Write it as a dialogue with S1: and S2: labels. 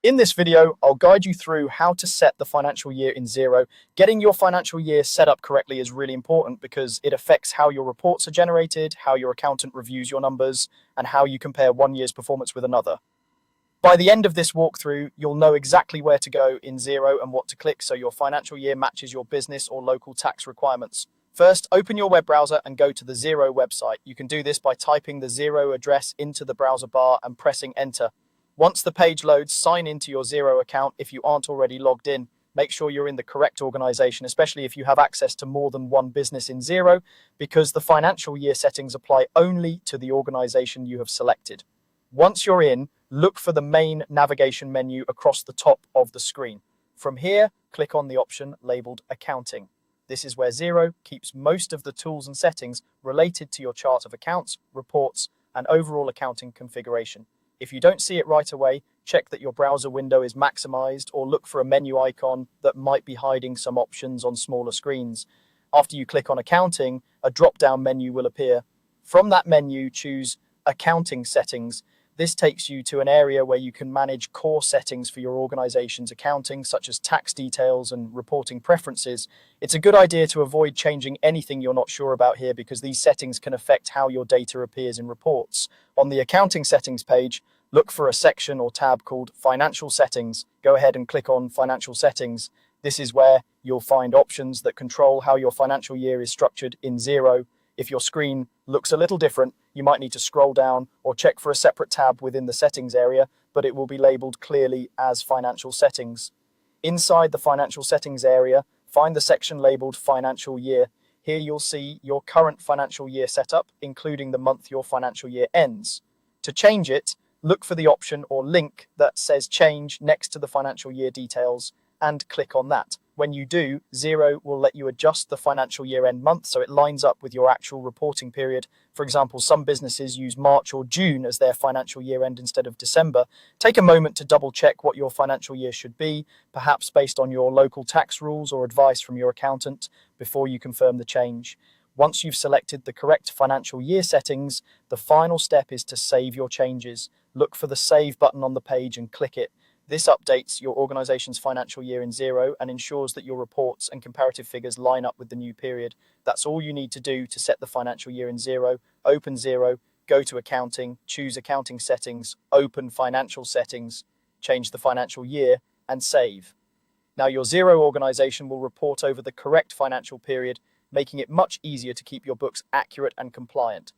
S1: In this video, I'll guide you through how to set the financial year in Xero. Getting your financial year set up correctly is really important because it affects how your reports are generated, how your accountant reviews your numbers, and how you compare one year's performance with another. By the end of this walkthrough, you'll know exactly where to go in Xero and what to click so your financial year matches your business or local tax requirements. First, open your web browser and go to the Xero website. You can do this by typing the Xero address into the browser bar and pressing enter. Once the page loads, sign into your Xero account if you aren't already logged in. Make sure you're in the correct organization, especially if you have access to more than one business in Xero, because the financial year settings apply only to the organization you have selected. Once you're in, look for the main navigation menu across the top of the screen. From here, click on the option labeled Accounting. This is where Xero keeps most of the tools and settings related to your chart of accounts, reports, and overall accounting configuration. If you don't see it right away, check that your browser window is maximized or look for a menu icon that might be hiding some options on smaller screens. After you click on Accounting, a drop-down menu will appear. From that menu, choose Accounting Settings. This takes you to an area where you can manage core settings for your organization's accounting, such as tax details and reporting preferences. It's a good idea to avoid changing anything you're not sure about here because these settings can affect how your data appears in reports. On the Accounting Settings page, look for a section or tab called Financial Settings. Go ahead and click on Financial Settings. This is where you'll find options that control how your financial year is structured in Xero. If your screen looks a little different, you might need to scroll down or check for a separate tab within the settings area, but it will be labeled clearly as Financial Settings. Inside the Financial Settings area, find the section labeled Financial Year. Here you'll see your current financial year setup, including the month your financial year ends. To change it, look for the option or link that says Change next to the financial year details and click on that. When you do, Xero will let you adjust the financial year end month so it lines up with your actual reporting period. For example, some businesses use March or June as their financial year end instead of December. Take a moment to double check what your financial year should be, perhaps based on your local tax rules or advice from your accountant, before you confirm the change. Once you've selected the correct financial year settings, the final step is to save your changes. Look for the Save button on the page and click it. This updates your organization's financial year in Xero and ensures that your reports and comparative figures line up with the new period. That's all you need to do to set the financial year in Xero. Open Xero, go to Accounting, choose Accounting Settings, open Financial Settings, change the financial year, and save. Now your Xero organization will report over the correct financial period, making it much easier to keep your books accurate and compliant.